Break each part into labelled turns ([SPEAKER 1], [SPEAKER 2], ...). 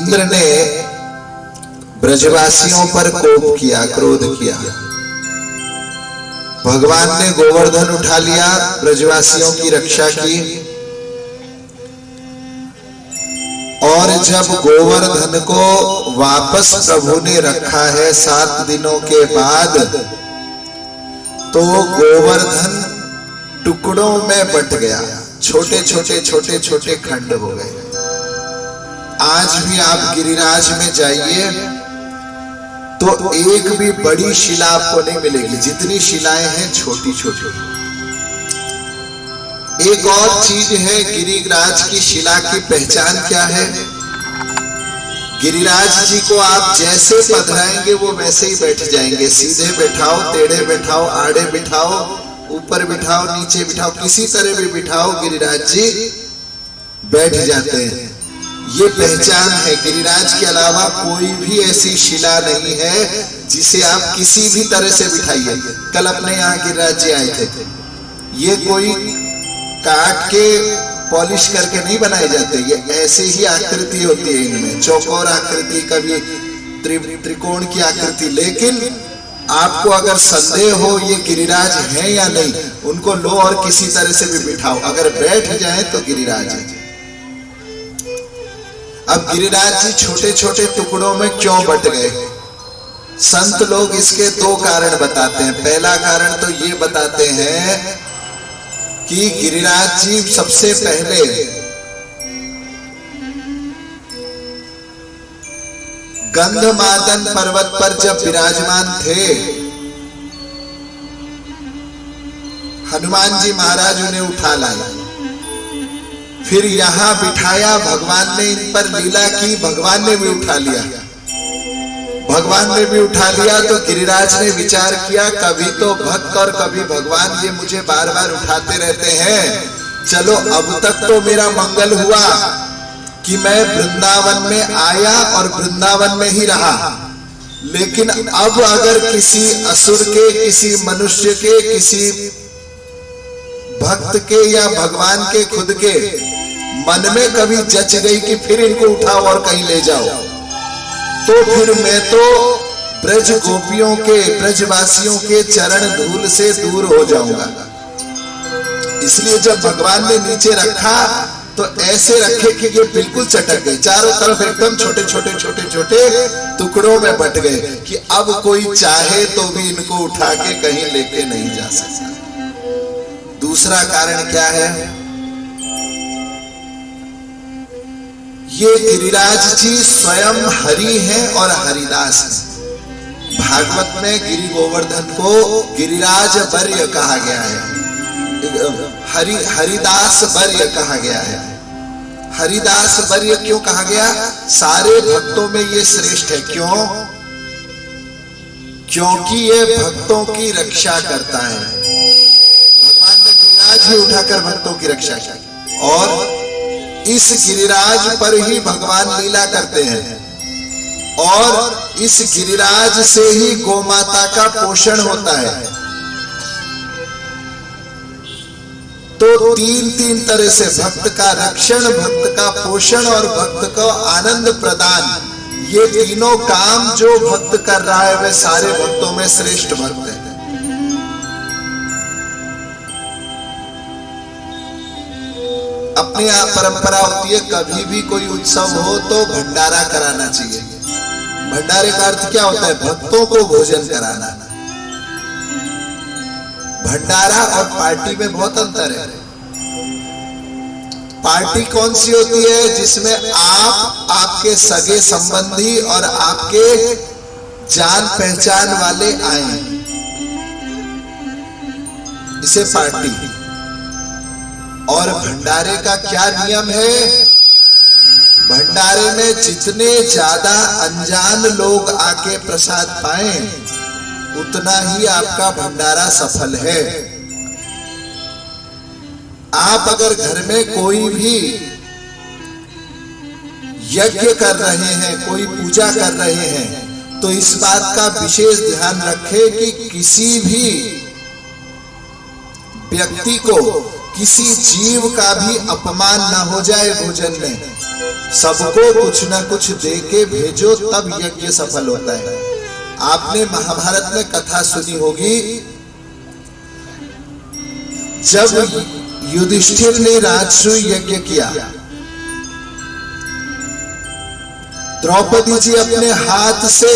[SPEAKER 1] इंद्र ने ब्रजवासियों पर कोप किया, क्रोध किया। भगवान ने गोवर्धन उठा लिया, ब्रजवासियों की रक्षा की। और जब गोवर्धन को वापस प्रभु ने रखा है 7 दिनों के बाद, तो गोवर्धन टुकड़ों में बट गया, छोटे छोटे खंड हो गए। आज भी आप गिरिराज में जाइए तो एक भी बड़ी शिला आपको नहीं मिलेगी, जितनी शिलाएं हैं छोटी छोटी। एक और चीज है, गिरिराज की शिला की पहचान क्या है? गिरिराज जी को आप जैसे पधराएंगे वो वैसे ही बैठ जाएंगे। सीधे बैठाओ, टेढ़े बैठाओ, आड़े बिठाओ, ऊपर बिठाओ, नीचे बिठाओ, किसी तरह भी बिठाओ, गिरिराज जी बैठ जाते हैं। ये पहचान है। गिरिराज के अलावा कोई भी ऐसी शिला नहीं है जिसे आप किसी भी तरह से बिठाइए। कल अपने यहाँ गिरिराज जी आए थे। ये कोई काट के पॉलिश करके नहीं बनाए जाते, ये ऐसे ही आकृति होती है इनमें, चौकोर आकृति, कभी त्रिकोण की आकृति। लेकिन आपको अगर संदेह हो ये गिरिराज है या नहीं, उनको लो और किसी तरह से भी बिठाओ, अगर बैठ जाए तो गिरिराज है। अब गिरिराज जी छोटे छोटे टुकड़ों में क्यों बट गए? संत लोग इसके 2 कारण बताते हैं। पहला कारण तो ये बताते हैं कि गिरिराज जी सबसे पहले गंधमादन पर्वत पर जब विराजमान थे, हनुमान जी महाराज उन्हें उठा लाए, फिर यहां बिठाया, भगवान ने इन पर लीला की, भगवान ने भी उठा लिया। भगवान ने भी उठा लिया तो गिरिराज ने विचार किया, कभी तो भक्त और कभी भगवान ये मुझे बार बार उठाते रहते हैं, चलो अब तक तो मेरा मंगल हुआ कि मैं वृंदावन में आया और वृंदावन में ही रहा। लेकिन अब अगर किसी असुर के, किसी मनुष्य के, किसी भक्त के या भगवान के खुद के मन में कभी जच गई कि फिर इनको उठाओ और कहीं ले जाओ, तो फिर मैं तो ब्रज गोपियों के, ब्रजवासियों के चरण धूल से दूर हो जाऊंगा। इसलिए जब भगवान ने नीचे रखा तो ऐसे रखे कि ये बिल्कुल चटक गए, चारों तरफ एकदम छोटे छोटे टुकड़ों में बट गए कि अब कोई चाहे तो भी इनको उठा के कहीं लेके नहीं जा सकता। दूसरा कारण क्या है? ये गिरिराज जी स्वयं हरि हैं और हरिदास हैं। भागवत में गिरि गोवर्धन को गिरिराज वर्य कहा गया है, हरिदास वर्य कहा गया है। हरिदास वर्य क्यों कहा गया? सारे भक्तों में ये श्रेष्ठ है। क्यों? क्योंकि ये भक्तों की रक्षा करता है। भगवान ने गिरिराज ही उठाकर भक्तों की रक्षा की, और इस गिरिराज पर ही भगवान लीला करते हैं, और इस गिरिराज से ही गोमाता का पोषण होता है। तो तीन तरह से भक्त का रक्षण, भक्त का पोषण और भक्त का आनंद प्रदान, ये तीनों काम जो भक्त कर रहा है वह सारे भक्तों में श्रेष्ठ भक्त है। अपने यहाँ परंपरा होती है, कभी भी कोई उत्सव हो तो भंडारा कराना चाहिए। भंडारे का अर्थ क्या होता है? भक्तों को भोजन कराना। भंडारा और पार्टी में बहुत अंतर है। पार्टी कौन सी होती है? जिसमें आप, आपके सगे संबंधी और आपके जान पहचान वाले आए, इसे पार्टी। और भंडारे का क्या नियम है? भंडारे में जितने ज्यादा अनजान लोग आके प्रसाद पाएं, उतना ही आपका भंडारा सफल है। आप अगर घर में कोई भी यज्ञ कर रहे हैं, कोई पूजा कर रहे हैं, तो इस बात का विशेष ध्यान रखें कि किसी भी व्यक्ति को किसी जीव का भी अपमान ना हो जाए भोजन में। सबको कुछ ना कुछ दे के भेजो, तब यज्ञ सफल होता है। आपने महाभारत में कथा सुनी होगी, जब युधिष्ठिर ने राजसूय यज्ञ किया, द्रौपदी जी अपने हाथ से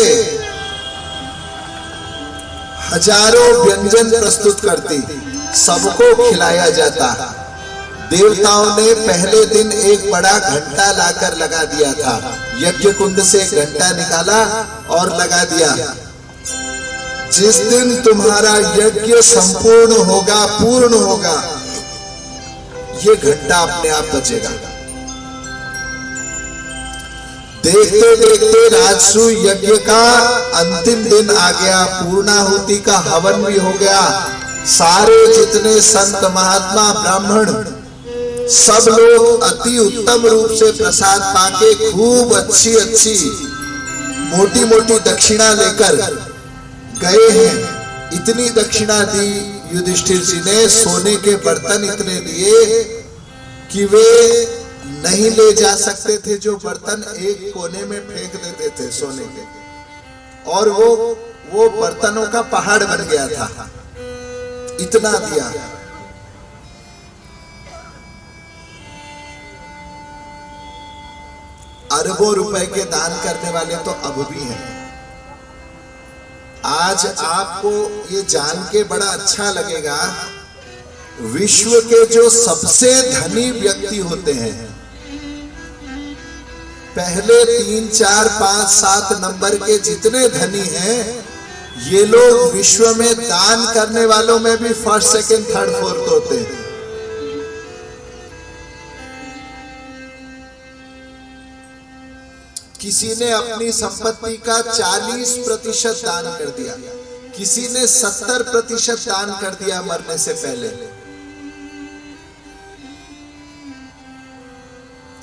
[SPEAKER 1] हजारों व्यंजन प्रस्तुत करती, सबको खिलाया जाता। देवताओं ने पहले दिन एक बड़ा घंटा लाकर लगा दिया था, यज्ञ कुंड से घंटा निकाला और लगा दिया। जिस दिन तुम्हारा यज्ञ संपूर्ण होगा, पूर्ण होगा, ये घंटा अपने आप बजेगा। देखते देखते राजसूय यज्ञ का अंतिम दिन आ गया, पूर्णाहुति का हवन भी हो गया। सारे जितने संत महात्मा ब्राह्मण सब लोग अति उत्तम रूप से प्रसाद पाके खूब अच्छी अच्छी मोटी मोटी दक्षिणा लेकर गए हैं। इतनी दक्षिणा दी युधिष्ठिर जी ने, सोने के बर्तन इतने दिए कि वे नहीं ले जा सकते थे। जो बर्तन एक कोने में फेंक देते थे सोने के, और वो बर्तनों का पहाड़ बन गया था, इतना दिया। अरबों रुपए के दान करने वाले तो अब भी हैं। आज आपको ये जान के बड़ा अच्छा लगेगा, विश्व के जो सबसे धनी व्यक्ति होते हैं, पहले 3, 4, 5, 7 नंबर के जितने धनी हैं, ये लोग विश्व में दान करने वालों में भी फर्स्ट, सेकंड, थर्ड, फोर्थ होते हैं। किसी ने अपनी संपत्ति का 40% दान कर दिया, किसी ने 70% दान कर दिया मरने से पहले।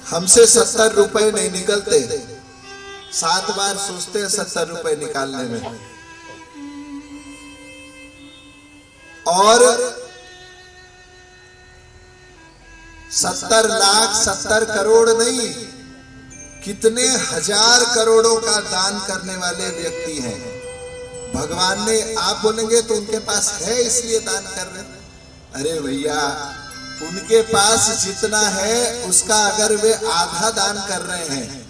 [SPEAKER 1] हमसे 70 रुपए नहीं निकलते, 7 बार सोचते हैं 70 रुपए निकालने में। और 70 लाख 70 करोड़ नहीं, कितने हजार करोड़ों का दान करने वाले व्यक्ति हैं। भगवान ने, आप बोलेंगे तो उनके पास है इसलिए दान कर रहे हैं। अरे भैया, उनके पास जितना है उसका अगर वे आधा दान कर रहे हैं,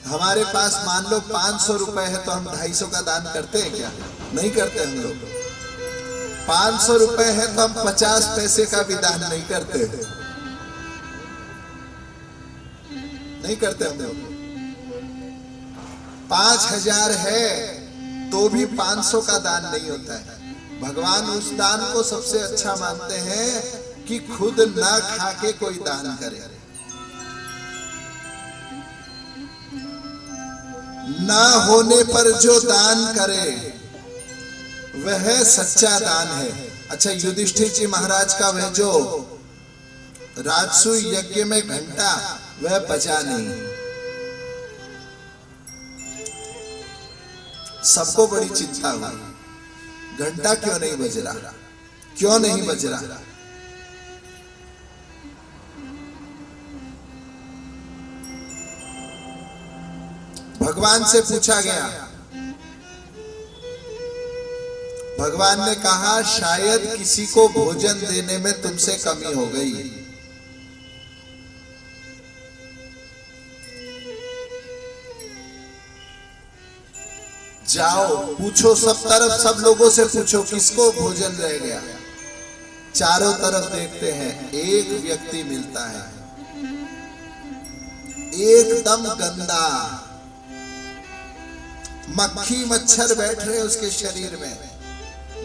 [SPEAKER 1] हमारे पास मान लो 500 रुपए है तो हम 250 का दान करते हैं क्या? नहीं करते हम लोग। 500 रुपए है तो हम 50 पैसे का भी दान नहीं करते, नहीं करते हम लोग। 5000 है तो भी 500 का दान नहीं होता है। भगवान उस दान को सबसे अच्छा मानते हैं कि खुद ना खा के कोई दान करे। ना होने पर जो दान करे वह सच्चा दान है। अच्छा, युधिष्ठिर जी महाराज का वह जो राजसूय यज्ञ में घंटा, वह बजा नहीं। सबको बड़ी चिंता हुई, घंटा क्यों नहीं बज रहा, क्यों नहीं बज रहा। भगवान से पूछा गया, भगवान ने कहा शायद किसी को भोजन देने में तुमसे कमी हो गई। जाओ पूछो, सब तरफ सब लोगों से पूछो किसको भोजन रह गया। चारों तरफ देखते हैं, एक व्यक्ति मिलता है एकदम गंदा, मक्खी मच्छर बैठ रहे उसके शरीर में,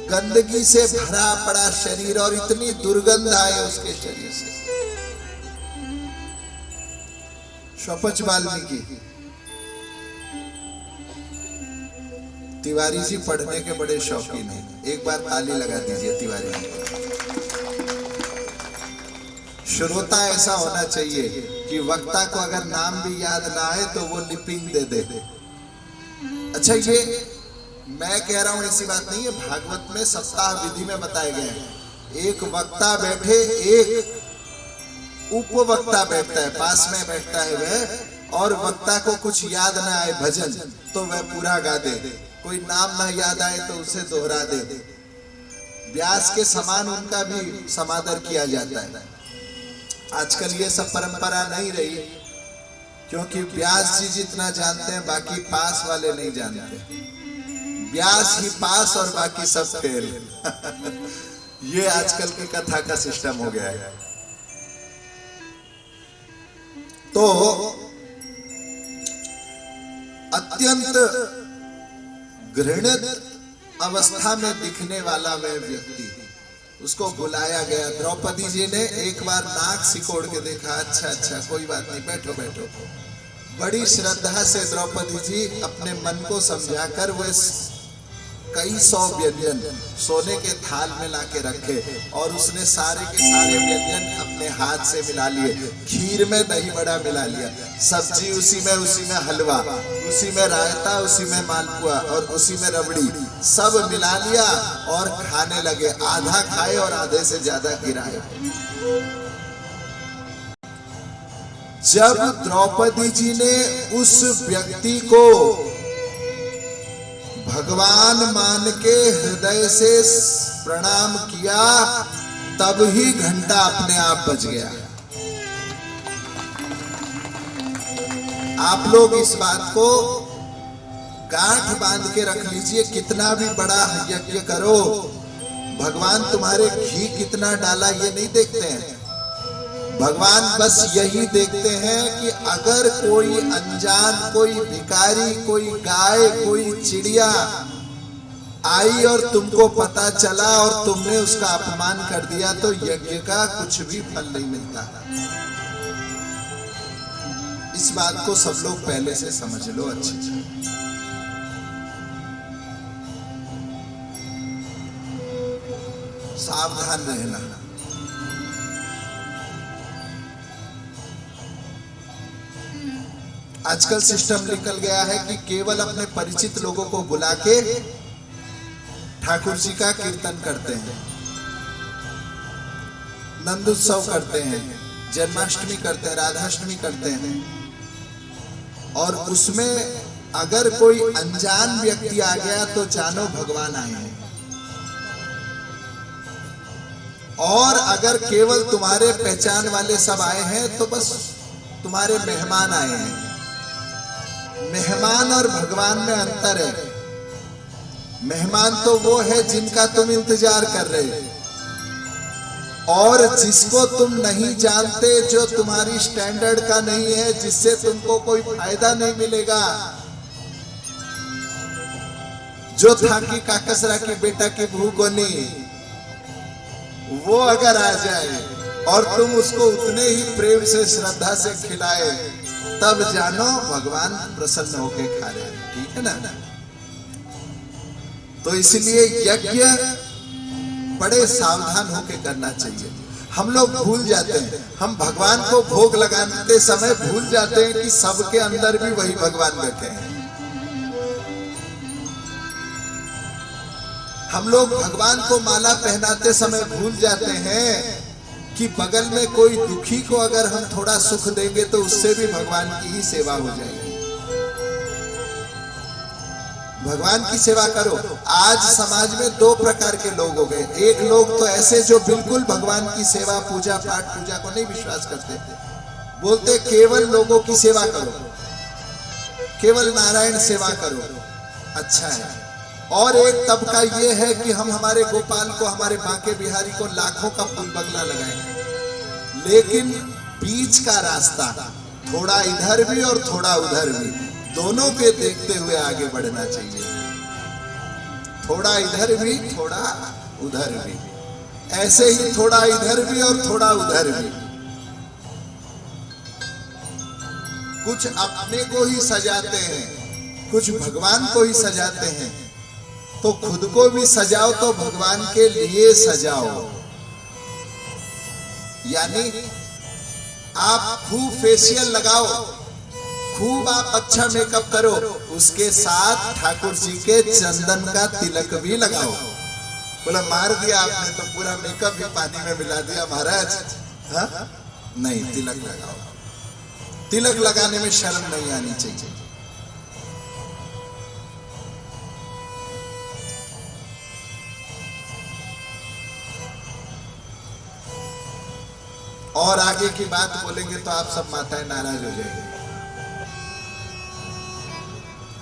[SPEAKER 1] गंदगी से भरा पड़ा शरीर और इतनी दुर्गंध आए उसके शरीर से। शपथ वाल्मीकि, तिवारी जी पढ़ने के बड़े शौकीन हैं, एक बार ताली लगा दीजिए तिवारी जी। श्रोता ऐसा होना चाहिए कि वक्ता को अगर नाम भी याद ना आए तो वो लिपिंग दे दे। अच्छा, ये मैं कह रहा हूं ऐसी बात नहीं है, भागवत में सप्ताह विधि में बताए गए हैं एक वक्ता बैठे, एक उपवक्ता बैठता है, पास में बैठता है वह, और वक्ता को कुछ याद ना आए भजन तो वह पूरा गा दे, कोई नाम ना याद आए तो उसे दोहरा दे। व्यास के समान उनका भी समादर किया जाता है। आजकल ये सब परंपरा नहीं रही, क्योंकि व्यास जी जितना जानते हैं बाकी पास वाले नहीं जानते। व्यास ही पास और बाकी सब फेल। ये आजकल की कथा का सिस्टम हो गया है। तो अत्यंत घृणित अवस्था में दिखने वाला वह व्यक्ति, उसको बुलाया गया। द्रौपदी जी ने एक बार नाक सिकोड़ के देखा, अच्छा अच्छा कोई बात नहीं, बैठो बैठो। बड़ी श्रद्धा से द्रौपदी जी अपने मन को समझाकर वो कई 100 व्यंजन सोने के थाल में लाके रखे, और उसने सारे के सारे व्यंजन अपने हाथ से मिला लिए। खीर में दही बड़ा मिला लिया, सब्जी उसी में हलवा, उसी में रायता, उसी में मालपुआ और उसी में रबड़ी, सब मिला लिया और खाने लगे। आधा खाए और आधे से ज्यादा गिराए। जब द्रौपदी जी ने उस व्यक्ति को भगवान मान के हृदय से प्रणाम किया, तब ही घंटा अपने आप बज गया। आप लोग इस बात को गांठ बांध के रख लीजिए, कितना भी बड़ा यज्ञ करो, भगवान तुम्हारे घी कितना डाला ये नहीं देखते हैं। भगवान बस यही देखते हैं कि अगर कोई अनजान, कोई भिखारी, कोई गाय, कोई चिड़िया आई और तुमको पता चला और तुमने उसका अपमान कर दिया, तो यज्ञ का कुछ भी फल नहीं मिलता। इस बात को सब लोग पहले से समझ लो अच्छे से। सावधान रहना। आजकल सिस्टम निकल गया है कि केवल अपने परिचित लोगों को बुला के ठाकुर जी का कीर्तन करते हैं, नंदोत्सव करते हैं, जन्माष्टमी करते हैं, राधाष्टमी करते हैं, और उसमें अगर कोई अनजान व्यक्ति आ गया तो जानो भगवान आए हैं। और अगर केवल तुम्हारे पहचान वाले सब आए हैं तो बस तुम्हारे मेहमान आए हैं। मेहमान और भगवान में अंतर है। मेहमान तो वो है जिनका तुम इंतजार कर रहे हो, और जिसको तुम नहीं जानते, जो तुम्हारी स्टैंडर्ड का नहीं है, जिससे तुमको कोई फायदा नहीं मिलेगा, जो था कि काकसरा की बेटा की भूगोनी, वो अगर आ जाए और तुम उसको उतने ही प्रेम से, श्रद्धा से खिलाए, तब जानो भगवान प्रसन्न होके खा रहे हैं। ठीक है ना? तो इसलिए यज्ञ बड़े सावधान होके करना चाहिए। हम लोग भूल जाते हैं, हम भगवान को भोग लगाते समय भूल जाते हैं कि सबके अंदर भी वही भगवान बैठे हैं। हम लोग भगवान को माला पहनाते समय भूल जाते हैं कि बगल में कोई दुखी को अगर हम थोड़ा सुख देंगे तो उससे भी भगवान की ही सेवा हो जाएगी। भगवान की सेवा करो। आज समाज में 2 प्रकार के लोग हो गए। एक लोग तो ऐसे जो बिल्कुल भगवान की सेवा, पूजा पाठ, पूजा को नहीं विश्वास करते, बोलते केवल लोगों की सेवा करो, केवल नारायण सेवा करो, अच्छा है। और एक तबका ये है कि हम हमारे गोपाल को, हमारे बांके बिहारी को लाखों का फूल बंगला लगाएं, लेकिन बीच का रास्ता, थोड़ा इधर भी और थोड़ा उधर भी, दोनों पे देखते हुए आगे बढ़ना चाहिए। थोड़ा इधर भी, थोड़ा उधर भी, ऐसे ही थोड़ा इधर भी और थोड़ा उधर भी। कुछ अपने को ही सजाते हैं, कुछ भगवान को ही सजाते हैं। तो खुद को भी सजाओ तो भगवान के लिए सजाओ। यानी आप खूब फेशियल लगाओ, खूब आप अच्छा मेकअप करो, उसके साथ ठाकुर जी के चंदन का तिलक भी लगाओ। बोला मार दिया आपने तो पूरा मेकअप भी पानी में मिला दिया महाराज। हाँ? नहीं, तिलक लगाओ। तिलक लगाने में शर्म नहीं आनी चाहिए। और आगे की बात बोलेंगे तो आप सब माताएं नाराज हो जाएंगे,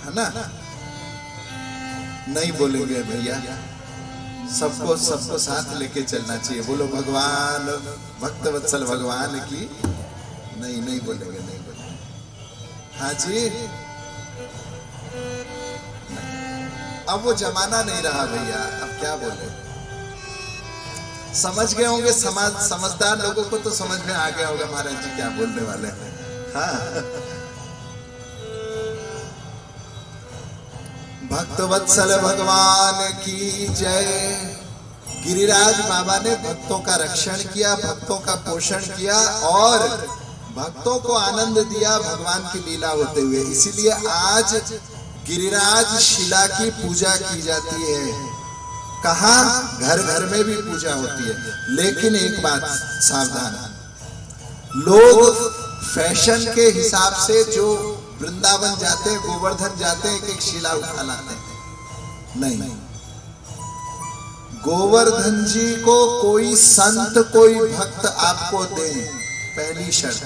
[SPEAKER 1] है ना? नहीं बोलेंगे भैया, सबको साथ लेके चलना चाहिए। बोलो भगवान भक्तवत्सल भगवान की। नहीं बोलेंगे, नहीं बोलेंगे। हाँ जी, अब वो जमाना नहीं रहा भैया, अब क्या बोले। समझ गए होंगे, समझदार लोगों को तो समझ में आ गया होगा महाराज जी क्या बोलने वाले हैं। हाँ, भक्तवत्सल भगवान की जय। गिरिराज बाबा ने भक्तों का रक्षण किया, भक्तों का पोषण किया और भक्तों को आनंद दिया भगवान की लीला होते हुए। इसीलिए आज गिरिराज शिला की पूजा की जाती है। कहाँ? घर घर में भी पूजा होती है। लेकिन एक बात सावधान, लोग फैशन के हिसाब से जो वृंदावन जाते हैं, गोवर्धन जाते हैं, एक शिला उठा लाते हैं। नहीं, गोवर्धन जी को कोई संत कोई भक्त आपको दे, पहली शर्त।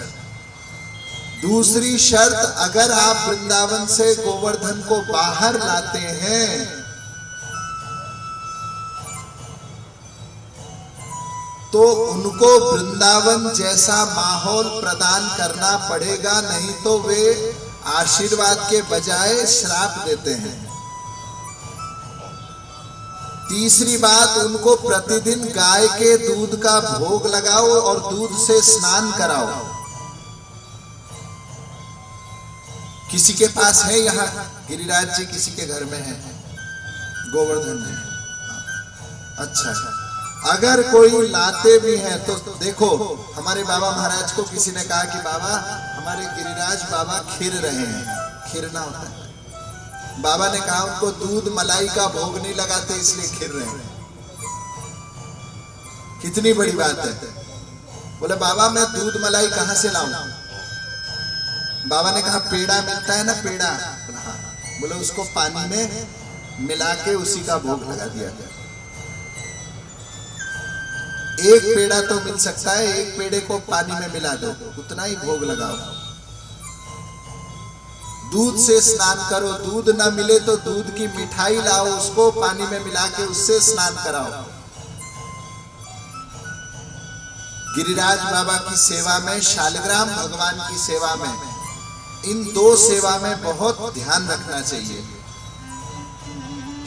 [SPEAKER 1] दूसरी शर्त, अगर आप वृंदावन से गोवर्धन को बाहर लाते हैं तो उनको वृंदावन जैसा माहौल प्रदान करना पड़ेगा, नहीं तो वे आशीर्वाद के बजाय श्राप देते हैं। तीसरी बात, उनको प्रतिदिन गाय के दूध का भोग लगाओ और दूध से स्नान कराओ। किसी के पास है यहाँ गिरिराज जी, किसी के घर में है गोवर्धन जी? अच्छा, अगर कोई लाते भी हैं तो देखो, हमारे बाबा महाराज को किसी ने कहा कि बाबा हमारे गिरिराज बाबा खिर रहे हैं। खिरना होता है। बाबा ने कहा उनको दूध मलाई का भोग नहीं लगाते इसलिए खिर रहे हैं। कितनी बड़ी बात है। बोले बाबा मैं दूध मलाई कहां से लाऊं? बाबा ने कहा पेड़ा मिलता है ना, पेड़ा। बोले उसको पानी में मिला के उसी का भोग लगा दिया गया। एक पेड़ा तो मिल सकता है, एक पेड़े को पानी में मिला दो, उतना ही भोग लगाओ। दूध से स्नान करो, दूध ना मिले तो दूध की मिठाई लाओ, उसको पानी में मिला के उससे स्नान कराओ। गिरिराज बाबा की सेवा में, शालिग्राम भगवान की सेवा में, इन दो सेवा में बहुत ध्यान रखना चाहिए।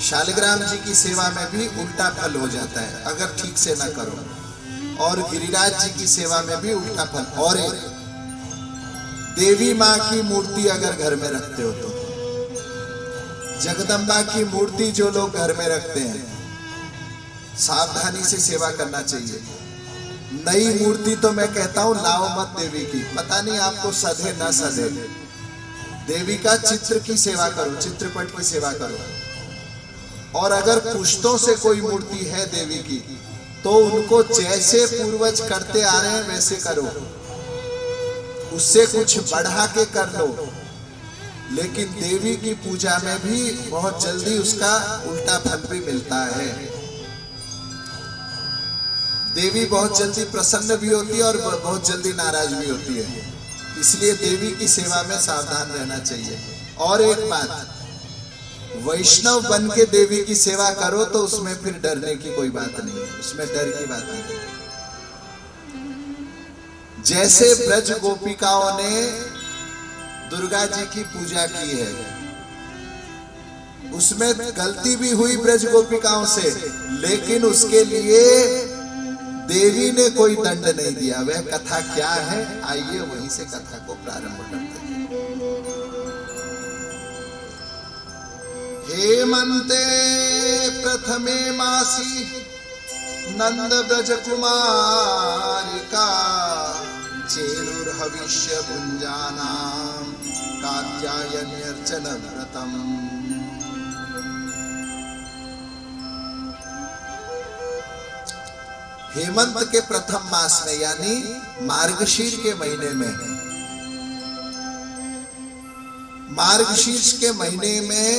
[SPEAKER 1] शालिग्राम जी की सेवा में भी उल्टा फल हो जाता है अगर ठीक से ना करो, और गिरिराज जी की सेवा में भी उल्टा फल। और एक देवी माँ की मूर्ति अगर घर में रखते हो तो, जगदम्बा की मूर्ति जो लोग घर में रखते हैं, सावधानी से सेवा करना चाहिए। नई मूर्ति तो मैं कहता हूं लाओ मत देवी की, पता नहीं आपको सधे ना सधे। देवी का चित्र की सेवा करो, चित्रपट की सेवा करो। और अगर पुश्तों से कोई मूर्ति है देवी की तो उनको जैसे पूर्वज करते आ रहे हैं वैसे करो, उससे कुछ बढ़ा के कर लो। लेकिन देवी की पूजा में भी बहुत जल्दी उसका उल्टा फल भी मिलता है। देवी बहुत जल्दी प्रसन्न भी होती है और बहुत जल्दी नाराज भी होती है, इसलिए देवी की सेवा में सावधान रहना चाहिए। और एक बात, वैष्णव बन के देवी की सेवा करो तो उसमें फिर डरने की कोई बात नहीं है, उसमें डर की बात नहीं है। जैसे ब्रज गोपिकाओं ने दुर्गा जी की पूजा की है, उसमें गलती भी हुई ब्रज गोपिकाओं से, लेकिन उसके लिए देवी ने कोई दंड नहीं दिया। वह कथा क्या है, आइए वहीं से कथा को प्रारंभ करते हैं। हेमंते प्रथमे मासी नंद ब्रज कुमारिका चेरुर्हविष्य भुंजाना कात्यायन्यर्चन व्रतम। हेमंत के प्रथम मास में यानी मार्गशीर के महीने में, मार्गशीर्ष के महीने में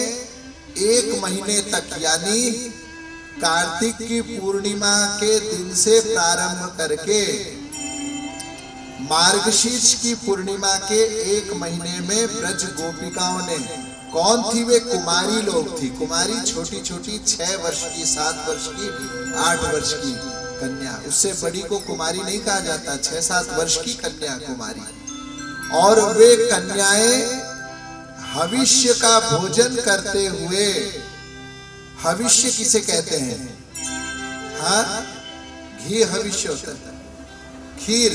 [SPEAKER 1] 1 महीने तक यानी कार्तिक की पूर्णिमा के दिन से प्रारंभ करके मार्गशीर्ष की पूर्णिमा के 1 महीने में ब्रज गोपिकाओं ने, कौन थी वे? कुमारी लोग थी। कुमारी छोटी छोटी 6 वर्ष की, 7 वर्ष की, 8 वर्ष की कन्या, उससे बड़ी को कुमारी नहीं कहा जाता, 6-7 वर्ष की कन्या कुमारी। और वे कन्याएं हविष्य का भोजन करते हुए, हविष्य किसे कहते हैं? हाँ, घी हविष्य होता है, खीर।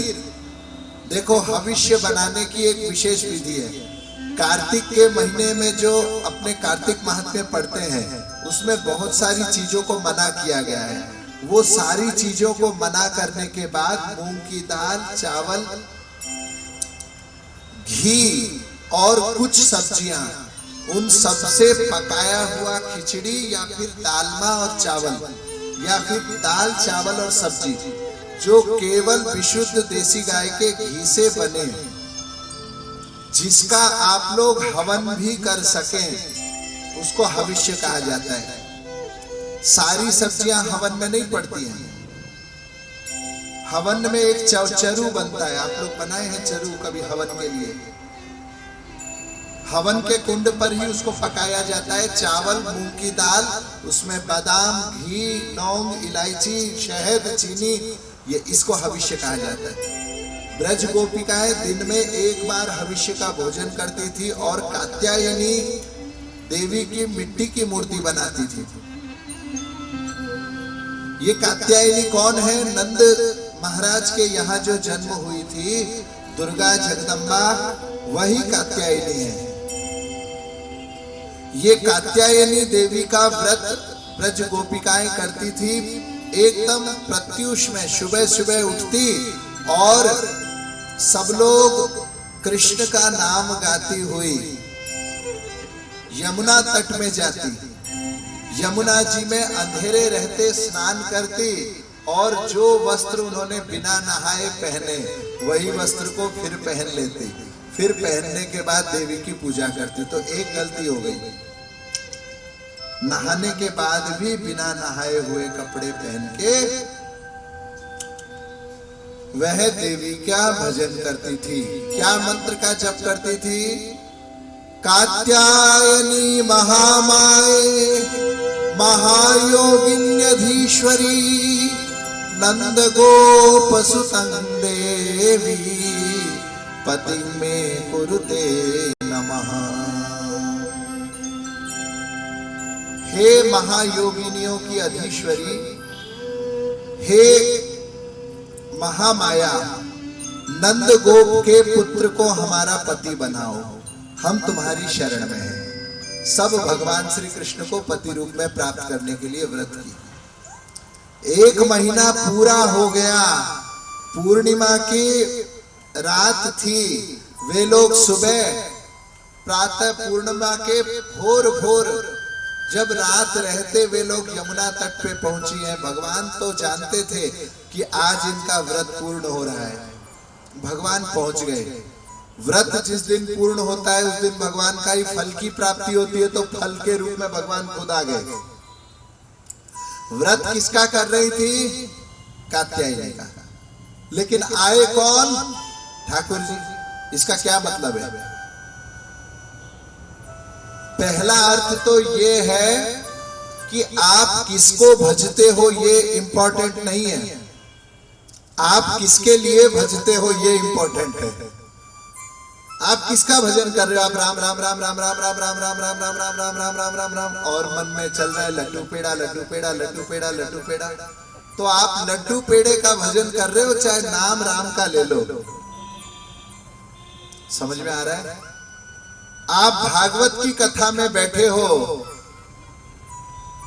[SPEAKER 1] देखो, हविष्य बनाने की एक विशेष विधि है। कार्तिक के महीने में जो अपने कार्तिक महात्म्य पढ़ते हैं, उसमें बहुत सारी चीजों को मना किया गया है। वो सारी चीजों को मना करने के बाद मूंग की दाल, चावल, घी और कुछ सब्जियां, उन सबसे पकाया हुआ खिचड़ी या फिर दालमा और चावल, या फिर दाल चावल और सब्जी जो केवल विशुद्ध देसी गाय के घी से बने, जिसका आप लोग हवन भी कर सकें, उसको हविष्य कहा जाता है। सारी सब्जियां हवन में नहीं पड़ती हैं। हवन में एक चरू बनता है, आप लोग बनाए हैं चरू कभी हवन के लिए? हवन के कुंड पर ही उसको पकाया जाता है। चावल, मूंग की दाल, उसमें बादाम, घी, लौंग, इलायची, शहद, चीनी, ये इसको हविष्य कहा जाता है। ब्रज गोपिकाएं दिन में 1 बार हविष्य का भोजन करती थी और कात्यायनी देवी की मिट्टी की मूर्ति बनाती थी। ये कात्यायनी कौन है? नंद महाराज के यहाँ जो जन्म हुई थी दुर्गा जगदम्बा, वही कात्यायनी है। ये कात्यायनी देवी का व्रत ब्रज गोपिकाएं करती थी। एकदम प्रत्युष में सुबह सुबह उठती और सब लोग कृष्ण का नाम गाती हुई यमुना तट में जाती, यमुना जी में अंधेरे रहते स्नान करती और जो वस्त्र उन्होंने बिना नहाए पहने वही वस्त्र को फिर पहन लेती, फिर पहनने के बाद देवी की पूजा करती। तो एक गलती हो गई, नहाने के बाद भी बिना नहाए हुए कपड़े पहन के वह देवी का भजन करती थी। क्या मंत्र का जप करती थी? कात्यायनी महामाये महायोगिन्यधीश्वरी नंद गोप सुतं देवी पति में कुरुते नमः। हे महायोगिनियों की अधीश्वरी, हे महामाया, नंद गोप के पुत्र को हमारा पति बनाओ, हम तुम्हारी शरण में हैं। सब भगवान श्री कृष्ण को पति रूप में प्राप्त करने के लिए व्रत की। 1 महीना पूरा हो गया, पूर्णिमा की रात थी। वे लोग सुबह प्रातः पूर्णिमा के भोर जब रात रहते वे लोग यमुना तट पे पहुंची हैं। भगवान तो जानते थे कि आज इनका व्रत पूर्ण हो रहा है। भगवान पहुंच गए। व्रत जिस दिन पूर्ण होता है उस दिन भगवान का ही फल की प्राप्ति होती है, तो फल के रूप में भगवान खुद आ गए। व्रत किसका कर रही थी? कात्यायनी का। लेकिन आए कौन? ठाकुर जी। इसका क्या मतलब है? पहला अर्थ तो ये है कि आप किसको भजते हो ये इंपॉर्टेंट नहीं है, आप किसके लिए भजते हो ये इंपॉर्टेंट है। आप किसका भजन कर रहे हो? आप राम राम राम राम राम राम राम राम राम राम राम राम राम राम राम राम और मन में चल रहा है लड्डू पेड़ा लड्डू पेड़ा लड्डू पेड़ा लड्डू पेड़ा। तो आप लड्डू पेड़े का भजन कर रहे हो, चाहे नाम राम का ले लो। समझ में आ रहा है? आप भागवत की कथा में बैठे हो,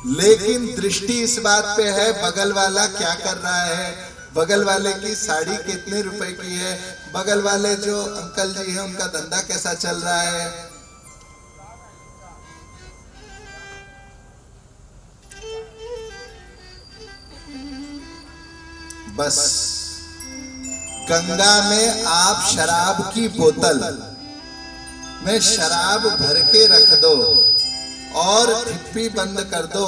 [SPEAKER 1] लेकिन दृष्टि इस बात पे है बगल वाला क्या कर रहा है, बगल वाले की साड़ी कितने रुपए की है, बगल वाले जो अंकल जी हैं उनका धंधा कैसा चल रहा है। बस गंगा में आप शराब की बोतल में शराब भर के रख दो और ठिप्पी बंद कर दो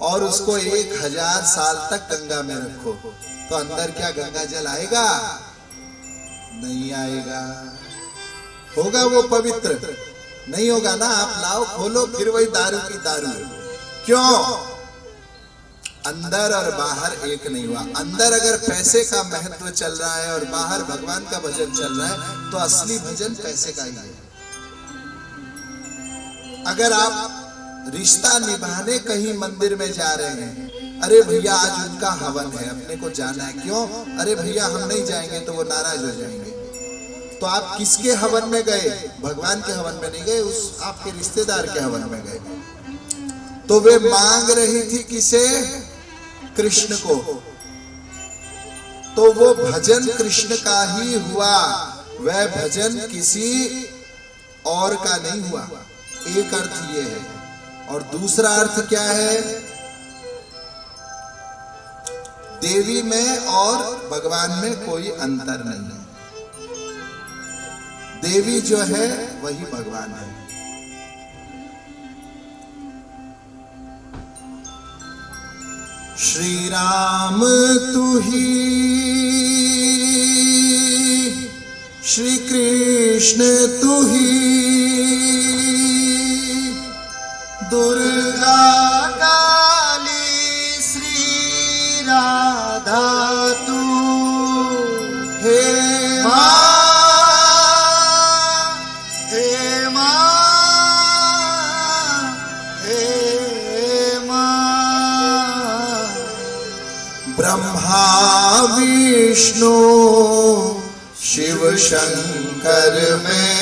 [SPEAKER 1] और उसको 1000 साल तक गंगा में रखो, तो अंदर क्या गंगा जल आएगा? नहीं आएगा। होगा वो पवित्र? नहीं होगा ना। आप लाओ, खोलो, फिर वही दारू की दारू। क्यों? अंदर और बाहर एक नहीं हुआ। अंदर अगर पैसे का महत्व चल रहा है और बाहर भगवान का भजन चल रहा है, तो असली भजन पैसे का ही है। अगर आप रिश्ता निभाने कहीं मंदिर में जा रहे हैं, अरे भैया आज उनका हवन है, अपने को जाना है, क्यों? अरे भैया हम नहीं जाएंगे तो वो नाराज हो जाएंगे। तो आप किसके हवन में गए? भगवान के हवन में नहीं गए, उस आपके रिश्तेदार के हवन में गए। तो वे मांग रही थी किसे? कृष्ण को। तो वो भजन कृष्ण का ही हुआ, वह भजन किसी और का नहीं हुआ। एक अर्थ ये है। और दूसरा अर्थ क्या है? देवी में और भगवान में कोई अंतर नहीं है। देवी जो है वही भगवान है। श्री राम तू ही, श्री कृष्ण तू ही, दुर्गा काली श्री राधा तू, हे माँ, हे माँ, हे माँ। ब्रह्मा विष्णु शिव शंकर में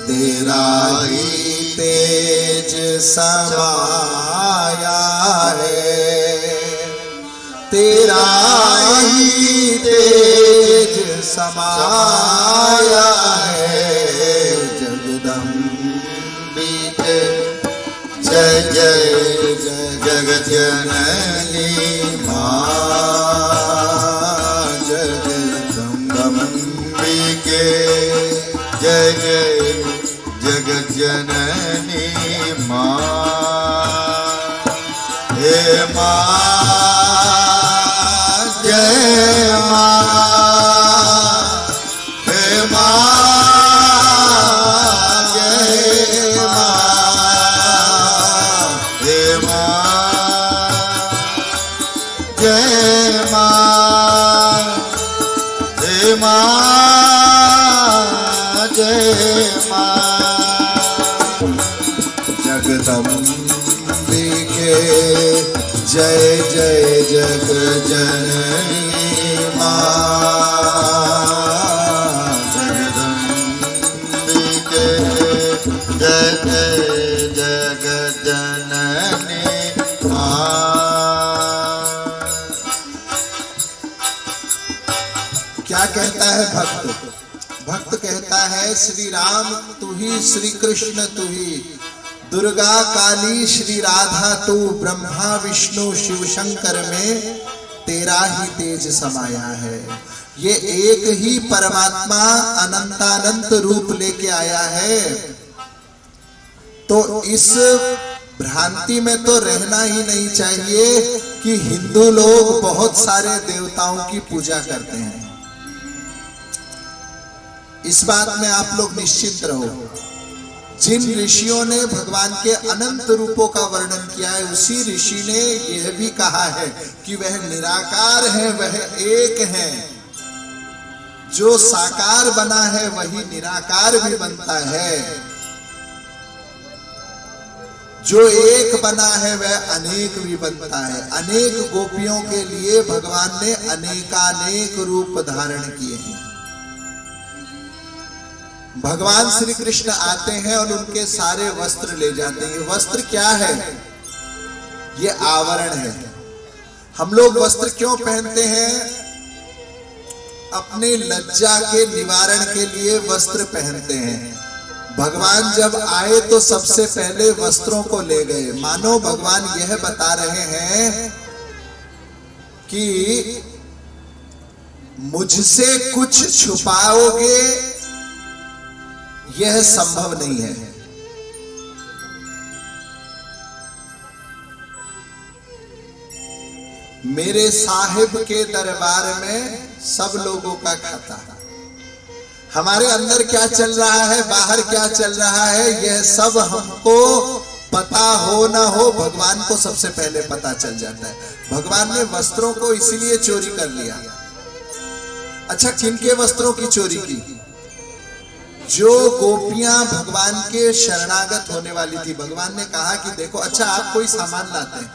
[SPEAKER 1] तेरा ही तेज समाया है, तेरा ही तेज समाया है। जगदम्बिके जय जय जगत जननी माँ, जगदम्बिके जय जय जगत जननी माँ। हे माँ जय माँ, हे माँ जय माँ, हे माँ जय माँ, हे माँ जय माँ। जगदम्बिके जय जय जग जननी माँ, जगदम्बिके जय जय जग जननी माँ। क्या कहता है भक्त? भक्त कहता है श्री राम तू ही, श्री कृष्ण तू ही, दुर्गा काली श्री राधा तू, ब्रह्मा विष्णु शिव शंकर में तेरा ही तेज समाया है। ये एक ही परमात्मा अनंतानंत रूप लेके आया है। तो इस भ्रांति में तो रहना ही नहीं चाहिए कि हिंदू लोग बहुत सारे देवताओं की पूजा करते हैं। इस बात में आप लोग निश्चिंत रहो। जिन ऋषियों ने भगवान के अनंत रूपों का वर्णन किया है, उसी ऋषि ने यह भी कहा है कि वह निराकार है, वह एक है। जो साकार बना है वही निराकार भी बनता है। जो एक बना है वह अनेक भी बनता है। अनेक गोपियों के लिए भगवान ने अनेकानेक रूप धारण किए हैं। भगवान श्री कृष्ण आते हैं और उनके सारे वस्त्र ले जाते हैं। वस्त्र क्या है? ये आवरण है। हम लोग वस्त्र क्यों पहनते हैं? अपने लज्जा के निवारण के लिए वस्त्र पहनते हैं। भगवान जब आए तो सबसे पहले वस्त्रों को ले गए। मानो भगवान यह बता रहे हैं कि मुझसे कुछ छुपाओगे यह संभव नहीं है। मेरे साहिब के दरबार में सब लोगों का खाता है। हमारे अंदर क्या चल रहा है, बाहर क्या चल रहा है, यह सब हमको पता हो ना हो, भगवान को सबसे पहले पता चल जाता है। भगवान ने वस्त्रों को इसीलिए चोरी कर लिया। अच्छा, किनके वस्त्रों की चोरी की? जो गोपियां भगवान के शरणागत होने वाली थी। भगवान ने कहा कि देखो, अच्छा आप कोई सामान लाते हैं,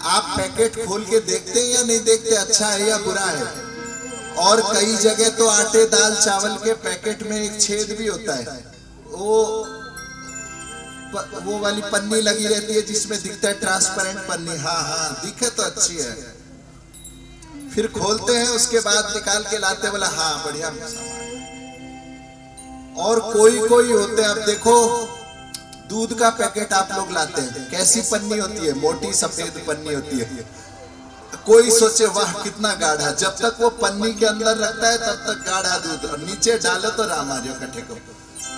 [SPEAKER 1] आप पैकेट खोल के देखते हैं या नहीं देखते, अच्छा है या बुरा है? और कई जगह तो आटे दाल चावल के पैकेट में एक छेद भी होता है, वो वाली पन्नी लगी रहती है जिसमें दिखता है ट्रांसपेरेंट पन्नी। हाँ हाँ, दिखे तो अच्छी है। फिर खोलते हैं, उसके बाद निकाल के लाते, बोला हाँ बढ़िया सामान। और कोई कोई होते हैं, अब देखो दूध का पैकेट आप लोग लाते हैं, कैसी पन्नी होती है? मोटी सफेद पन्नी होती है। कोई सोचे वाह कितना गाढ़ा, जब तक वो पन्नी के अंदर रखता है तब तक गाढ़ा दूध, और नीचे डालो तो राम आ जाओ कट्ठे को।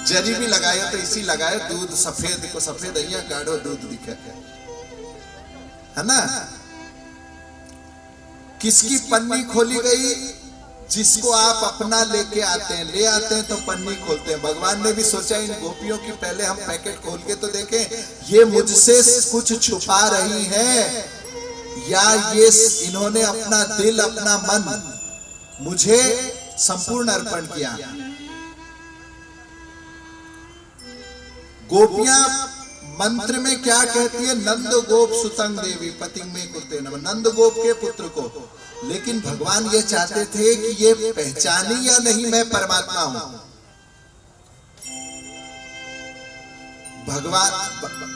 [SPEAKER 1] जरी भी लगाए तो इसी लगाए, दूध सफेद को सफेद है, गाढ़ो दूध दिखे, है ना? किसकी पन्नी खोली गई? जिसको आप अपना लेके आते हैं, ले आते हैं तो पन्नी खोलते हैं। भगवान ने भी सोचा इन गोपियों की पहले हम पैकेट खोल के तो देखें, ये मुझसे कुछ छुपा रही है या ये इन्होंने अपना दिल अपना मन मुझे संपूर्ण अर्पण किया। गोपियां मंत्र में क्या कहती है? नंद गोप सुतंग देवी पतिंग में कुर्ते नमः, नंद गोप के पुत्र को। लेकिन भगवान ये चाहते थे कि ये पहचाने या नहीं मैं परमात्मा हूं। भगवान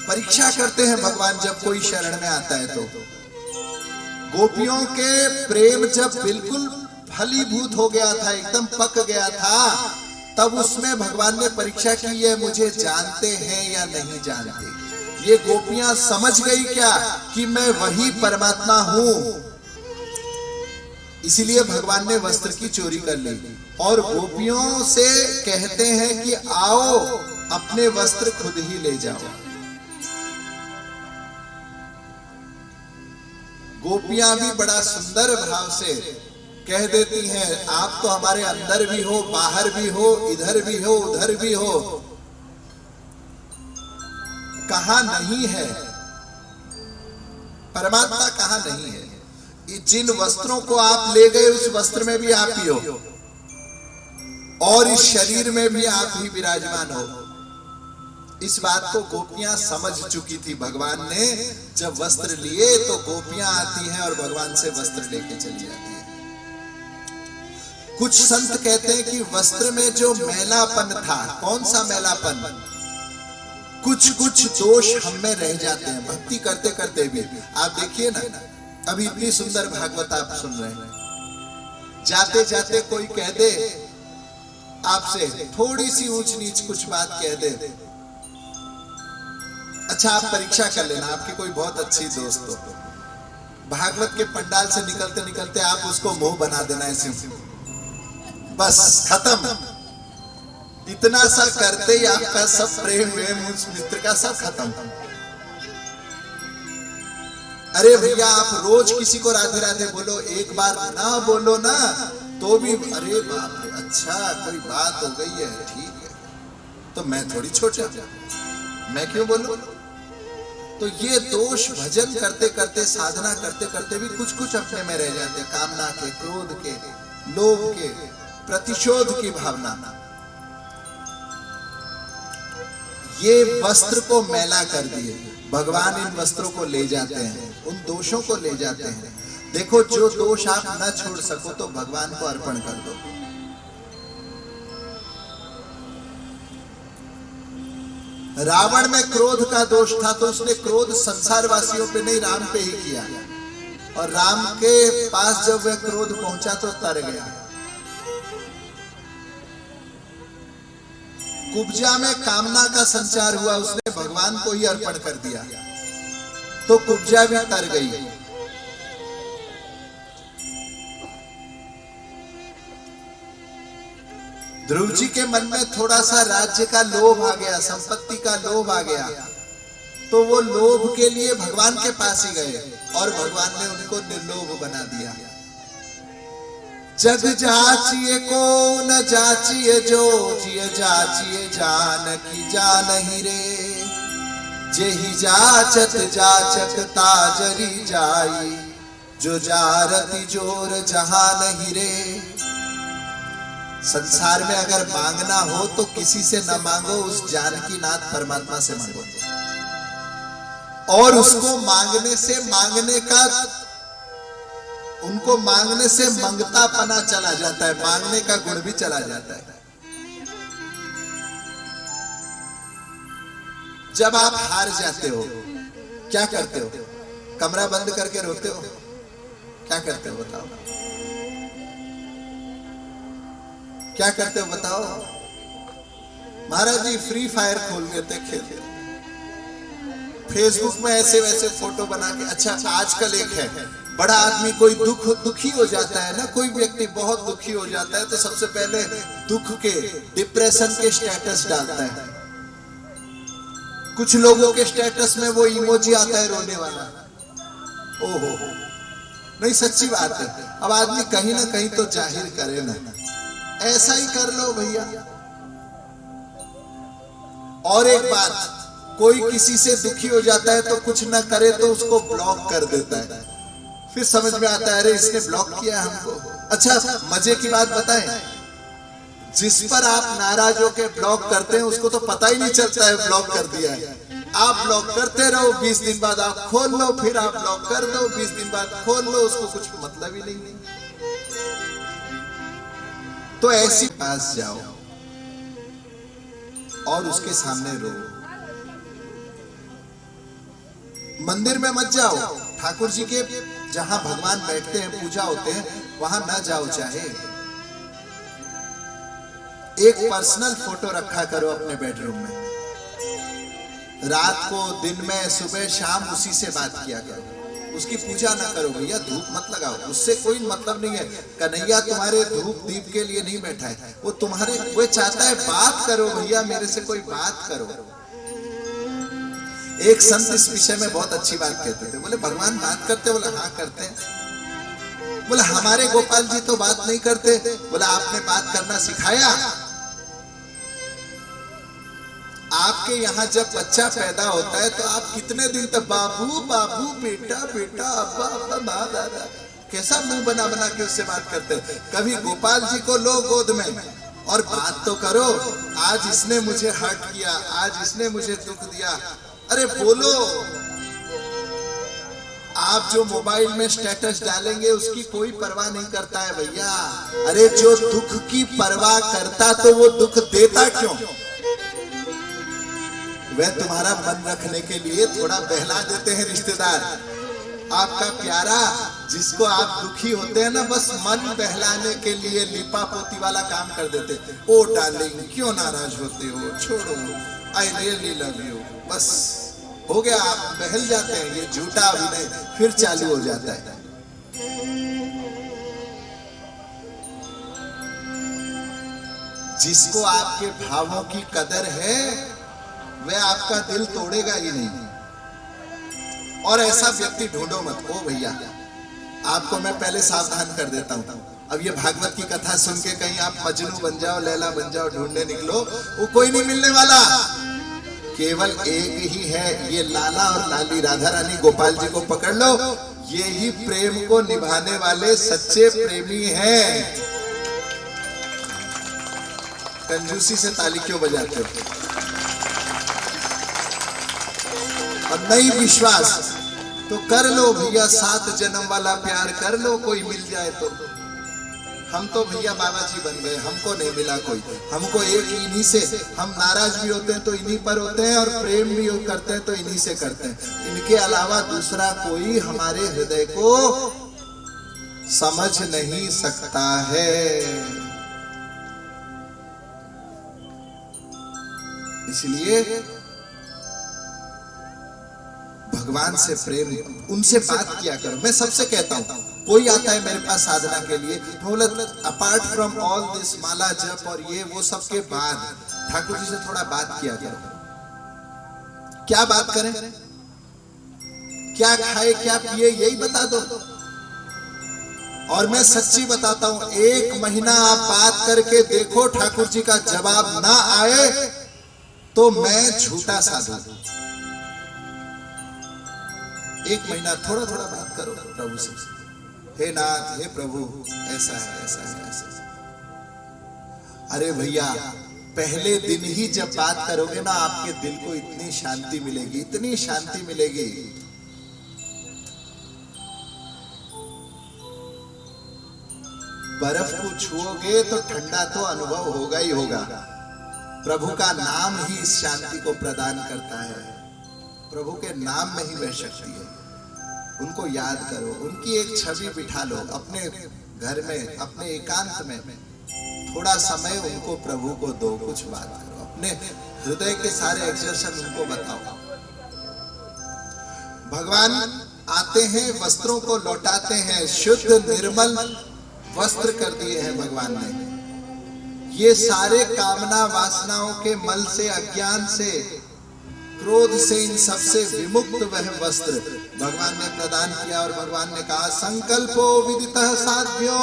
[SPEAKER 1] परीक्षा करते हैं भगवान जब कोई शरण में आता है तो। गोपियों के प्रेम जब बिल्कुल फलीभूत हो गया था, एकदम पक गया था, तब उसमें भगवान ने परीक्षा की, ये मुझे जानते हैं या नहीं जानते। ये गोपियां समझ गई क्या कि मैं वही परमात्मा हूं। इसीलिए भगवान ने वस्त्र की चोरी कर ली और गोपियों से कहते हैं कि आओ अपने वस्त्र खुद ही ले जाओ। गोपियां भी बड़ा सुंदर भाव से कह देती हैं, आप तो हमारे अंदर भी हो, बाहर भी हो, इधर भी हो, उधर भी हो, कहां नहीं है परमात्मा, कहां नहीं है? जिन वस्त्रों को आप ले गए उस वस्त्र में भी आप ही हो और इस शरीर में भी आप ही विराजमान हो। इस बात को गोपियां समझ चुकी थी। भगवान ने जब वस्त्र लिए तो गोपियां आती हैं और भगवान से वस्त्र लेके चली जाती है। कुछ संत कहते हैं कि वस्त्र में जो मैलापन था, कौन सा मैलापन? कुछ कुछ दोष हम में रह जाते हैं भक्ति करते करते भी। आप देखिए ना, अभी इतनी सुंदर भागवत आप सुन रहे हैं, जाते जाते कोई कह दे आपसे, थोड़ी सी ऊंच नीच कुछ बात कह दे, अच्छा आप परीक्षा कर लेना, आपकी कोई बहुत अच्छी दोस्त हो, भागवत के पंडाल से निकलते निकलते आप उसको मुंह बना देना ऐसे, बस खत्म। इतना सा करते ही आपका सब प्रेम वेम उस मित्र का सब खत्म। अरे भैया आप रोज किसी को राधे राधे बोलो, एक बार ना बोलो ना तो भी अरे बाप रे, अच्छा कोई बात हो गई है, ठीक है, तो मैं थोड़ी छोटा, मैं क्यों बोलूं? तो ये दोष भजन करते करते, साधना करते करते भी कुछ कुछ अपने में रह जाते, कामना के, क्रोध के, लोभ के, प्रतिशोध की भावना। ये वस्त्र को मैला कर दिए। भगवान इन वस्त्रों को ले जाते हैं, उन दोषों को ले जाते हैं। देखो जो दोष आप न छोड़ सको तो भगवान को अर्पण कर दो। रावण में क्रोध का दोष था तो उसने क्रोध संसार वासियों पे नहीं, राम पे ही किया, और राम के पास जब वह क्रोध पहुंचा तो तर गया। कुब्जा में कामना का संचार हुआ, उसने भगवान को ही अर्पण कर दिया तो कुब्जा भी तर गई। ध्रुव जी के मन में थोड़ा सा राज्य का लोभ आ गया, संपत्ति का लोभ आ गया, तो वो लोभ के लिए भगवान के पास ही गए और भगवान ने उनको निर्लोभ बना दिया। जग जाचिए को न जाचिए जो, जिय जाचिए जान की जानहि रे, जेहि जाचत जाचक ताजरी जाई, जो जारति जोर जहान रे। संसार में अगर मांगना हो तो किसी से न मांगो, उस जानकीनाथ परमात्मा से मांगो। और उसको मांगने से मांगने का, उनको मांगने से मंगतापना चला जाता है, मांगने का गुण भी चला जाता है। जब आप हार जाते हो क्या करते हो? कमरा बंद करके रोते हो? क्या करते हो बताओ? क्या करते हो बताओ? महाराज जी फ्री फायर खोल लेते, खेलते, फेसबुक में ऐसे वैसे फोटो बना के। अच्छा, आजकल एक है, बड़ा आदमी कोई दुखी हो जाता है ना, कोई व्यक्ति बहुत दुखी हो जाता है तो सबसे पहले दुख के, डिप्रेशन के स्टेटस डालता है। कुछ लोगों के स्टेटस में वो इमोजी आता है रोने वाला। ओहो, नहीं सच्ची बात है। अब आदमी कहीं ना कहीं तो जाहिर करे ना, ऐसा ही कर लो भैया। और एक बात, कोई किसी से दुखी हो जाता है तो कुछ ना करे तो उसको ब्लॉक कर देता है, फिर समझ में आता है अरे इसने ब्लॉक किया हमको। अच्छा, मजे की बात बताएं, जिस पर आप नाराज होकर ब्लॉक करते हैं उसको तो पता ही नहीं चलता है ब्लॉक कर दिया है। आप ब्लॉक करते रहो, 20 दिन बाद आप खोल लो, फिर आप ब्लॉक कर दो, 20 दिन बाद खोल लो, उसको कुछ मतलब ही नहीं। तो ऐसी पास जाओ और उसके सामने रो। मंदिर में मत जाओ, ठाकुर जी के जहां भगवान बैठते हैं, पूजा होते हैं, वहां ना जाओ। चाहे एक पर्सनल फोटो रखा करो अपने बेडरूम में, रात को, दिन में, सुबह शाम उसी से बात किया करो। उसकी पूजा ना करो भैया, धूप मत लगाओ, उससे कोई मतलब नहीं है। कन्हैया तुम्हारे धूप दीप के लिए नहीं बैठा है, वो तुम्हारे, वो चाहता है बात करो भैया, मेरे से कोई बात करो। एक संत इस विषय में बहुत अच्छी बात कहते थे, बोले भगवान बात करते? बोले हाँ करते हैं। बोले हमारे गोपाल जी तो बात नहीं करते। बोला आपने बात करना सिखाया? आपके यहाँ जब बच्चा पैदा होता है तो आप कितने दिन तक बाबू बाबू, बेटा बेटा, अब्बा अब्बा, माँ दादा, कैसा मुंह बना बना के उससे बात करते हैं? कभी गोपाल जी को लो गोद में और बात तो करो। आज इसने मुझे हर्ट किया, आज इसने मुझे दुख दिया, अरे बोलो। आप जो मोबाइल में स्टेटस डालेंगे उसकी कोई परवाह नहीं करता है भैया। अरे जो दुख की परवाह करता तो वो दुख देता क्यों? वह तुम्हारा मन रखने के लिए थोड़ा बहला देते हैं रिश्तेदार। आपका प्यारा जिसको आप दुखी होते हैं ना, बस मन बहलाने के लिए लिपा पोती वाला काम कर देते। ओ डार्लिंग क्यों नाराज होते हो, छोड़ो, आई रियली लव यू, बस हो गया, आप बहल जाते हैं। ये झूठा अभिनय फिर चालू हो जाता है। जिसको आपके भावों की कदर है वह आपका दिल तोड़ेगा ही नहीं। और ऐसा व्यक्ति ढूंढो मत। ओ भैया, आपको मैं पहले सावधान कर देता हूं, अब ये भागवत की कथा सुन के कहीं आप मजनू बन जाओ, लैला बन जाओ, ढूंढने निकलो, वो कोई नहीं मिलने वाला। केवल एक ही है, ये लाला और लाली, राधा रानी गोपाल जी को पकड़ लो, ये ही प्रेम को निभाने वाले सच्चे प्रेमी हैं। कंजूसी से ताली क्यों बजाते हो? और नहीं विश्वास तो कर लो भैया, 7 जन्म वाला प्यार कर लो, कोई मिल जाए तो। हम तो भैया बाबा जी बन गए, हमको नहीं मिला कोई। हमको एक इन्हीं से, हम नाराज भी होते हैं तो इन्हीं पर होते हैं, और प्रेम भी करते हैं तो इन्हीं से करते हैं। इनके अलावा दूसरा कोई हमारे हृदय को समझ नहीं सकता है। इसलिए भगवान से प्रेम, उनसे बात किया करो। मैं सबसे कहता हूं, कोई आता है मेरे पास साधना के लिए, तो बोला अपार्ट फ्रॉम ऑल दिस माला जप और ये वो सब के बाद ठाकुर जी से थोड़ा बात किया करो। क्या बात करें, क्या खाए क्या पिए यही बता दो। और मैं सच्ची बताता हूं, 1 महीना आप बात करके देखो, ठाकुर जी का जवाब ना आए तो मैं झूठा साधु। 1 महीना थोड़ा थोड़ा बात करो प्रभु से, हे नाथ हे प्रभु ऐसा है ऐसा है ऐसा है। अरे भैया, पहले दिन ही जब बात करोगे ना, आपके दिल को इतनी शांति मिलेगी, इतनी शांति मिलेगी। बर्फ को छुओगे तो ठंडा तो अनुभव होगा ही होगा। प्रभु का नाम ही इस शांति को प्रदान करता है। प्रभु के नाम में ही वह शक्ति है। उनको याद करो, उनकी एक छवि बिठा लो अपने घर में, अपने एकांत में थोड़ा समय उनको प्रभु को दो, कुछ बात करो, अपने हृदय के सारे एक्सर्शन उनको बताओ। भगवान आते हैं, वस्त्रों को लौटाते हैं, शुद्ध निर्मल वस्त्र कर दिए हैं भगवान ने। ये सारे कामना वासनाओं के मल से, अज्ञान से, क्रोध से, इन सब से विमुक्त वह वस्त्र भगवान ने प्रदान किया। और भगवान ने कहा संकल्पो विदितः साध्यो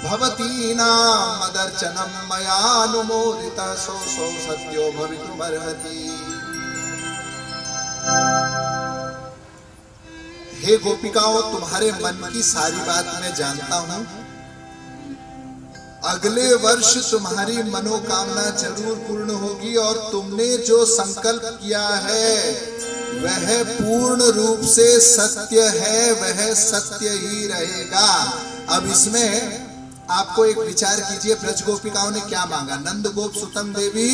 [SPEAKER 1] भवतीनां मदर्चनम मया अनुमोदितः सो सो सत्यो भवितुमर्हति। हे गोपिकाओं, तुम्हारे मन की सारी बात मैं जानता हूं। अगले वर्ष तुम्हारी मनोकामना जरूर पूर्ण होगी और तुमने जो संकल्प किया है वह पूर्ण रूप से सत्य है, वह सत्य ही रहेगा। अब इसमें आपको एक विचार कीजिए, ब्रज गोपिकाओं ने क्या मांगा? नंद गोप सुतम देवी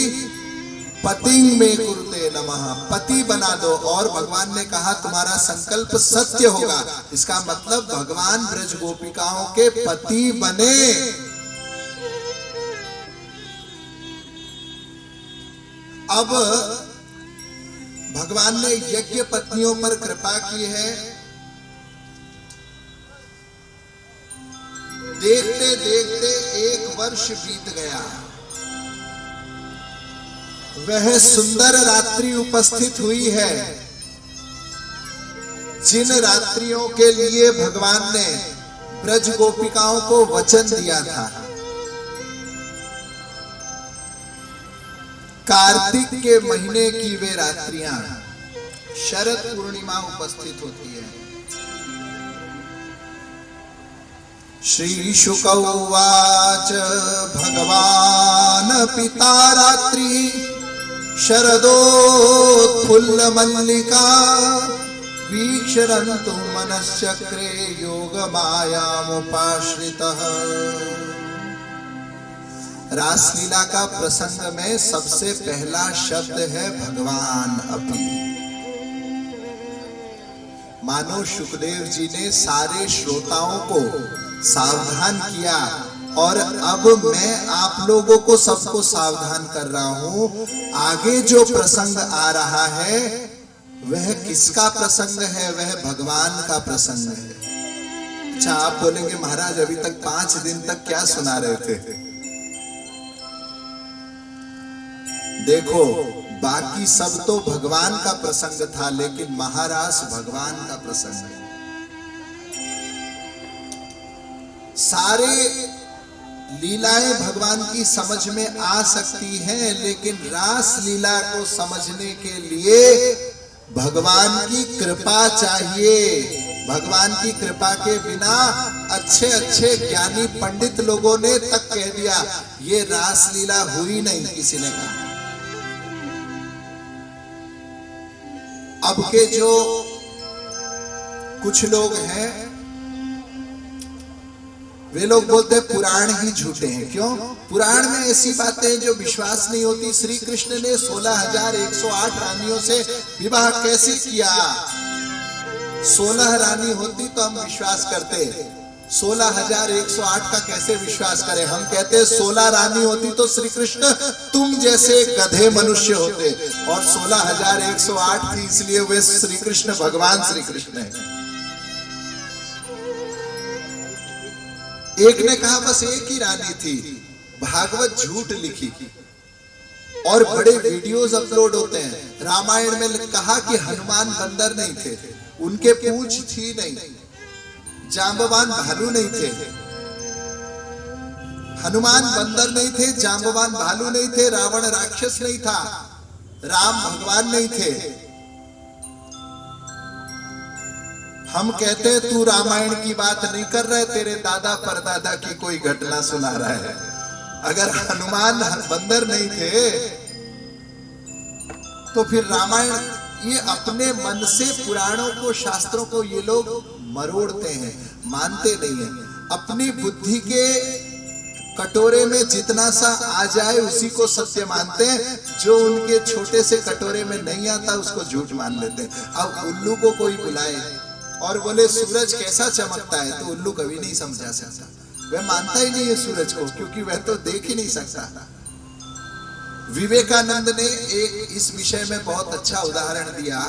[SPEAKER 1] पतिं में कुरुते नमः, पति बना दो। और भगवान ने कहा तुम्हारा संकल्प सत्य होगा। इसका मतलब भगवान ब्रज गोपिकाओं के पति बने। अब भगवान ने यज्ञ पत्नियों पर कृपा की है। देखते देखते 1 वर्ष बीत गया। वह सुंदर रात्रि उपस्थित हुई है जिन रात्रियों के लिए भगवान ने ब्रज गोपिकाओं को वचन दिया था। कार्तिक के महीने की वे रात्रियां शरद पूर्णिमा उपस्थित होती है। श्री शुक उवाच भगवान पिता रात्रि शरदोत्फुल्ल मल्लिका वीक्षरन्तु मनश्चक्रे योग मायामुपाश्रितः। रासलीला का प्रसंग में सबसे पहला शब्द है भगवान अपि। मानो सुखदेव जी ने सारे श्रोताओं को सावधान किया और अब मैं आप लोगों को सबको सावधान कर रहा हूं। आगे जो प्रसंग आ रहा है वह किसका प्रसंग है? वह भगवान का प्रसंग है। अच्छा, आप बोलेंगे महाराज अभी तक 5 दिन तक क्या सुना रहे थे? देखो, बाकी सब तो भगवान का प्रसंग था, लेकिन महारास भगवान का प्रसंग है। सारे लीलाएं भगवान की समझ में आ सकती हैं, लेकिन रास लीला को समझने के लिए भगवान की कृपा चाहिए। भगवान की कृपा के बिना अच्छे अच्छे ज्ञानी पंडित लोगों ने तक कह दिया ये रास लीला हुई नहीं, किसी ने कहा। अब के जो कुछ लोग हैं वे लोग बोलते हैं पुराण ही झूठे हैं। क्यों? पुराण में ऐसी बातें जो विश्वास नहीं होती। श्री कृष्ण ने 16,108 रानियों से विवाह कैसे किया? 16 रानी होती तो हम विश्वास करते, 16,108 का कैसे विश्वास करें? हम कहते 16 रानी होती तो श्री कृष्ण तुम जैसे गधे मनुष्य होते, और 16,108 थी इसलिए वे श्री कृष्ण भगवान श्री कृष्ण है। एक ने कहा बस एक ही रानी थी, भागवत झूठ लिखी और बड़े वीडियोस अपलोड होते हैं। रामायण में कहा कि हनुमान बंदर नहीं थे, उनके पूंछ थी नहीं, जांबवान भालू नहीं थे, हनुमान बंदर नहीं थे, जांबवान भालू नहीं थे, रावण राक्षस नहीं था, राम भगवान नहीं थे। हम कहते हैं तू रामायण की बात नहीं कर रहे, तेरे दादा परदादा की कोई घटना सुना रहा है। अगर हनुमान बंदर नहीं थे तो फिर रामायण, ये अपने मन से पुराणों को, शास्त्रों को ये लोग मरोड़ते हैं, मानते नहीं है। अपनी बुद्धि के कटोरे में जितना सा आ जाए उसी को सत्य मानते हैं, जो उनके छोटे से कटोरे में नहीं आता उसको झूठ मान लेते हैं। अब उल्लू को कोई बुलाए और बोले सूरज कैसा चमकता है, तो उल्लू कभी नहीं समझा सकता, वह मानता ही नहीं है सूरज को, क्योंकि वह तो देख ही नहीं सकता। विवेकानंद ने एक इस विषय में बहुत अच्छा उदाहरण दिया।